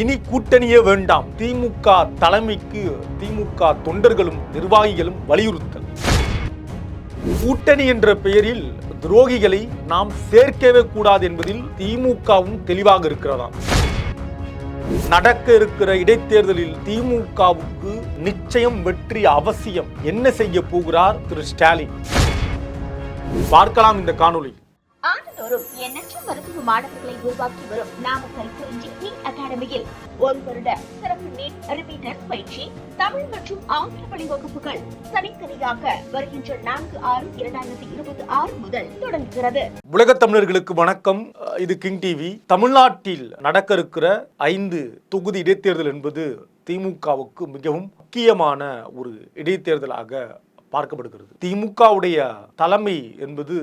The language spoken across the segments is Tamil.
இனி கூட்டணியே வேண்டாம். திமுக தலைமைக்கு திமுக தொண்டர்களும் நிர்வாகிகளும் வலியுறுத்தல். கூட்டணி என்ற பெயரில் துரோகிகளை நாம் சேர்க்கவே கூடாது என்பதில் திமுகவும் தெளிவாக இருக்கிறதா? நடக்க இருக்கிற இடைத்தேர்தலில் திமுகவுக்கு நிச்சயம் வெற்றி அவசியம். என்ன செய்ய போகிறார் திரு ஸ்டாலின்? பார்க்கலாம் இந்த காணொளி. ஆண்டுதோறும் எண்ணற்ற மருத்துவ மாணவர்களை உருவாக்கி வரும் நாமக்கல் குறிஞ்சி அகாடமியில் ஒரு வருட சிறப்பு நீட் ரிப்பீட்டர் பயிற்சி தமிழ் மற்றும் ஆங்கில வழி வகுப்புகள் தனித்தனியாக வருகின்ற 4/6/2026 முதல் தொடங்குகிறது. உலக தமிழர்களுக்கு வணக்கம். இது கிங் டிவி. தமிழ்நாட்டில் நடக்க இருக்கிற 5 தொகுதி இடைத்தேர்தல் என்பது திமுகவுக்கு மிகவும் முக்கியமான ஒரு இடைத்தேர்தலாக பார்க்கப்படுகிறது. திமுகவுடைய தலைமை என்பது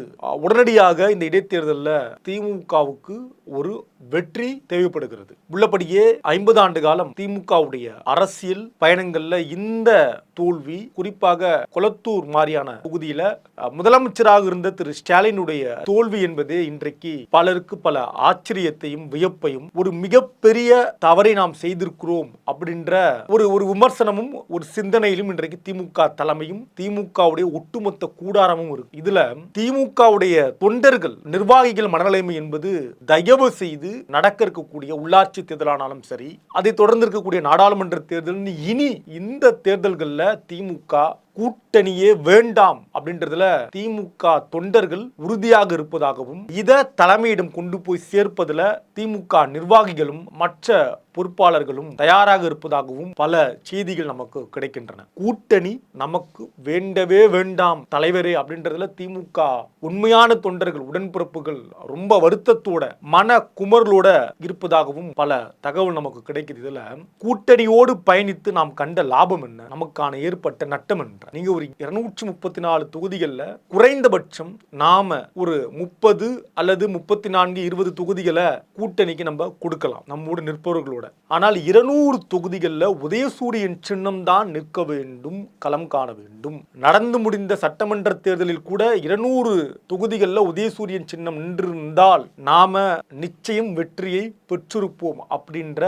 உடனடியாக இந்த இடைத்தேர்தலில் திமுகவுக்கு ஒரு வெற்றி தேவைப்படுகிறது. உள்ளபடியே 50 ஆண்டு காலம் திமுகவுடைய அரசியல் பயணங்கள்ல இந்த தோல்வி, குறிப்பாக கொளத்தூர் மாதிரியான தொகுதியில முதலமைச்சராக இருந்த திரு ஸ்டாலினுடைய தோல்வி என்பது இன்றைக்கு பலருக்கு பல ஆச்சரியத்தையும் வியப்பையும், ஒரு மிகப்பெரிய தவறை நாம் செய்திருக்கிறோம் அப்படின்ற ஒரு விமர்சனமும் ஒரு சிந்தனையிலும் இன்றைக்கு திமுக தலைமையும் திமுகவுடைய ஒட்டுமொத்த கூடாரமும் இருக்கு. இதுல திமுகவுடைய தொண்டர்கள் நிர்வாகிகள் மனநிலைமை என்பது தயவு செய்து நடக்க இருக்கக்கூடிய உள்ளாட்சி தேர்தலானாலும் சரி, அதை தொடர்ந்து இருக்கக்கூடிய நாடாளுமன்ற தேர்தல், இனி இந்த தேர்தல்கள்ல திமுக கூட்டணியே வேண்டாம் அப்படின்றதுல திமுக தொண்டர்கள் உறுதியாக இருப்பதாகவும், இதை தலைமையிடம் கொண்டு போய் சேர்ப்பதுல திமுக நிர்வாகிகளும் மற்ற பொறுப்பாளர்களும் தயாராக இருப்பதாகவும் பல செய்திகள் நமக்கு கிடைக்கின்றன. கூட்டணி நமக்கு வேண்டவே வேண்டாம் தலைவரே அப்படின்றதுல திமுக உண்மையான தொண்டர்கள், உடன்பிறப்புகள் ரொம்ப வருத்தத்தோட மன குமரலோட இருப்பதாகவும் பல தகவல் நமக்கு கிடைக்குது. இதுல கூட்டணியோடு பயணித்து நாம் கண்ட லாபம் என்ன, நமக்கான ஏற்பட்ட நட்டம் என்ன? நீங்க ஒரு 234 தொகுதிகள்ல குறைந்தபட்சம் நாம ஒரு 30 அல்லது 34, 20 தொகுதிகளை கூட்டணிக்கு நம்ம கொடுக்கலாம் நம்மோடு நிற்பவர்களோட. ஆனால் 200 தொகுதிகளில் உதயசூரியன் சின்னம் தான் நிற்க வேண்டும், களம் காண வேண்டும். நடந்து முடிந்த சட்டமன்ற தேர்தலில் கூட 200 தொகுதிகளில் உதயசூரியன் சின்னம் நின்றிருந்தால் நாம நிச்சயம் வெற்றியை பெற்றிருப்போம் அப்படின்ற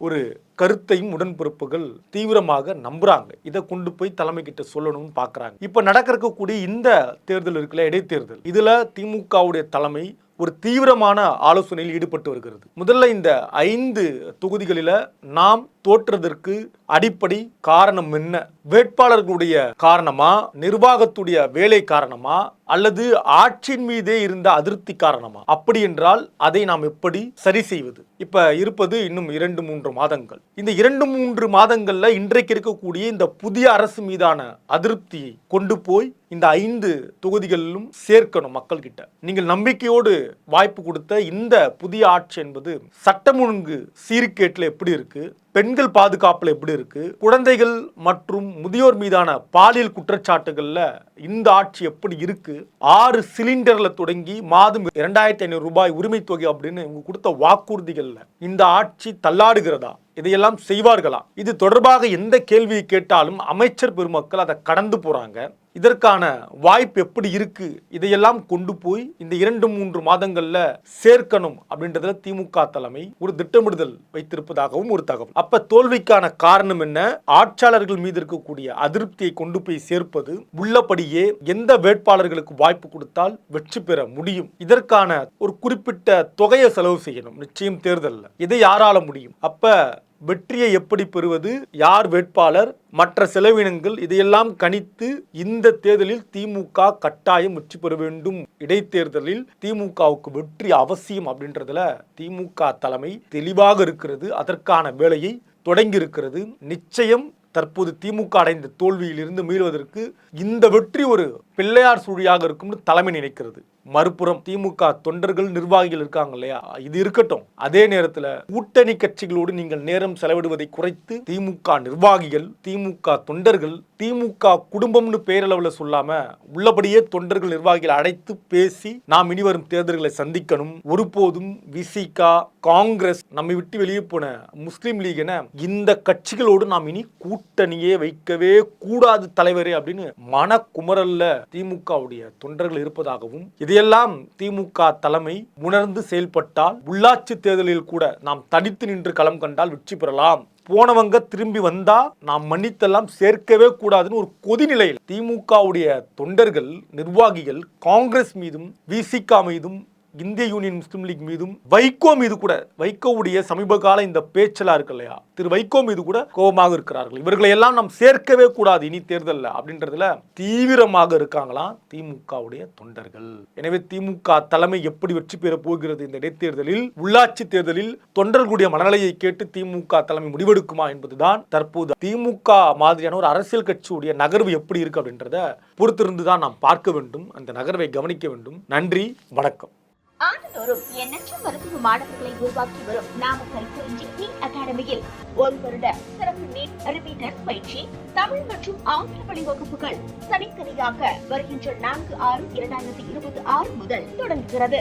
ஒரு கருத்தையும் உடன்பிறப்புகள் தீவிரமாக நம்புறாங்க. இதை கொண்டு போய் தலைமை கிட்ட சொல்லணும்னு பாக்குறாங்க. இப்ப நடக்க இருக்கக்கூடிய இந்த தேர்தல் இருக்குல்ல, இடைத்தேர்தல், இதுல திமுகவுடைய தலைமை ஒரு தீவிரமான ஆலோசனையில் ஈடுபட்டு வருகிறது. முதல்ல இந்த 5 தொகுதிகளில நாம் தோற்றதற்கு அடிப்படை காரணம் என்ன? வேட்பாளர்களுடைய காரணமா, நிர்வாகத்துடைய வேலை காரணமா, அல்லது ஆட்சியின் மீதே இருந்த அதிருப்தி காரணமா? அப்படி என்றால் அதை நாம் எப்படி சரி செய்வது? இப்ப இருப்பது இன்னும் 2-3 மாதங்கள். இந்த 2-3 மாதங்கள்ல இன்றைக்கு இருக்கக்கூடிய இந்த புதிய அரசு மீதான அதிருப்தியை கொண்டு போய் இந்த 5 தொகுதிகளிலும் சேர்க்கணும் மக்கள் கிட்ட. நீங்கள் நம்பிக்கையோடு வாய்ப்பு கொடுத்த இந்த புதிய ஆட்சி என்பது சட்டம் ஒழுங்கு சீர்கேட்டில் எப்படி இருக்கு, பெண்கள் பாதுகாப்புல எப்படி இருக்கு, குழந்தைகள் மற்றும் முதியோர் மீதான பாலியல் குற்றச்சாட்டுகள்ல இந்த ஆட்சி எப்படி இருக்கு, 6 சிலிண்டர்ல தொடங்கி மாதம் 2500 ரூபாய் உரிமை தொகை அப்படின்னு இவங்க கொடுத்த வாக்குறுதிகள்ல இந்த ஆட்சி தள்ளாடுகிறதா? இதையெல்லாம் செய்வார்களா? இது தொடர்பாக எந்த கேள்வியை கேட்டாலும் அமைச்சர் பெருமக்கள் அதை கடந்து போறாங்க. இதற்கான வாய்ப்பு எப்படி இருக்கு? இதையெல்லாம் கொண்டு போய் இந்த 2-3 மாதங்கள்ல சேர்க்கணும் அப்படின்றதுல திமுக தலைமை ஒரு திட்டமிடுதல் வைத்திருப்பதாகவும் ஒரு தகவல். அப்ப தோல்விக்கான காரணம் என்ன? ஆட்சியாளர்கள் மீது இருக்கக்கூடிய அதிருப்தியை கொண்டு போய் சேர்ப்பது. உள்ளபடியே எந்த வேட்பாளர்களுக்கு வாய்ப்பு கொடுத்தால் வெற்றி பெற முடியும், இதற்கான ஒரு குறிப்பிட்ட தொகையை செலவு செய்யணும் நிச்சயம் தேர்தல்ல. இதை யாரால முடியும்? அப்ப வெற்றியை எப்படி பெறுவது, யார் வேட்பாளர், மற்ற செலவினங்கள், இதையெல்லாம் கணித்து இந்த தேர்தலில் திமுக கட்டாயம் வெற்றி பெற வேண்டும். இடைத்தேர்தலில் திமுகவுக்கு வெற்றி அவசியம் அப்படின்றதுல திமுக தலைமை தெளிவாக இருக்கிறது. அதற்கான வேலையை தொடங்கி இருக்கிறது. நிச்சயம் தற்போது திமுக அடைந்த தோல்வியிலிருந்து மீள்வதற்கு இந்த வெற்றி ஒரு பிள்ளையார் சுழியாக இருக்கும்னு தலைமை நினைக்கிறது. மறுபுறம் திமுக தொண்டர்கள் நிர்வாகிகள் இருக்காங்க இல்லையா, இது இருக்கட்டும். அதே நேரத்தில் கூட்டணி கட்சிகளோடு நீங்கள் நேரம் செலவிடுவதை குறைத்து திமுக நிர்வாகிகள், திமுக தொண்டர்கள், திமுக குடும்பம்னு பேரளவில் சொல்லாம உள்ளபடியே தொண்டர்கள் நிர்வாகிகள் அழைத்து பேசி நாம் இனி வரும் தேர்தல்களை சந்திக்கணும். ஒருபோதும் விசிகா, காங்கிரஸ், நம்மை விட்டு வெளியே போன முஸ்லீம் லீக் என இந்த கட்சிகளோடு நாம் இனி கூட்டணியே வைக்கவே கூடாது தலைவரே அப்படின்னு மனக்குமரல்ல திமுகவுடைய தொண்டர்கள் இருப்பதாகவும், இதை இதையெல்லாம் திமுக தலைமை உணர்ந்து செயல்பட்டால் உள்ளாட்சி தேர்தலில் கூட நாம் தனித்து நின்று களம் கண்டால் வெற்றி பெறலாம். போனவங்க திரும்பி வந்தா நாம் மன்னித்தெல்லாம் சேர்க்கவே கூடாதுன்னு ஒரு கொதிநிலையில் திமுகவுடைய தொண்டர்கள், நிர்வாகிகள் காங்கிரஸ் மீதும் விசிக மீதும் இந்திய யூனியன் முஸ்லீம் லீக் மீதும் வைகோ மீது கூட, வைகோவுடைய சமீப கால இந்த பேச்சலா இருக்கு இல்லையா, திரு வைகோ மீது கூட கோபமாக இருக்கிறார்கள். இவர்களை எல்லாம் நாம் சேர்க்கவே கூடாது இனி தேர்தலில் அப்படின்றதுல தீவிரமாக இருக்காங்களாம் திமுகவுடைய தொண்டர்கள். எனவே திமுக தலைமை எப்படி வெற்றி பெற போகிறது இந்த இடைத்தேர்தலில், உள்ளாட்சி தேர்தலில் தொண்டர்களுடைய மனநிலையை கேட்டு திமுக தலைமை முடிவெடுக்குமா என்பதுதான் தற்போது திமுக மாதிரியான ஒரு அரசியல் கட்சியுடைய நகர்வு எப்படி இருக்கு அப்படின்றத பொறுத்திருந்துதான் நாம் பார்க்க வேண்டும், அந்த நகர்வை கவனிக்க வேண்டும். நன்றி, வணக்கம். ஆண்டுதோறும் எண்ணற்ற மருத்துவ மாணவர்களை உருவாக்கி வரும் நாமக்கல் குறிஞ்சி அகாடமியில் ஒரு வருட சிறப்பு நீட் ரிப்பீட்டர்ஸ் பயிற்சி தமிழ் மற்றும் ஆங்கில வழி வகுப்புகள் தனித்தனியாக வருகின்ற 4/6/2026 முதல் தொடங்குகிறது.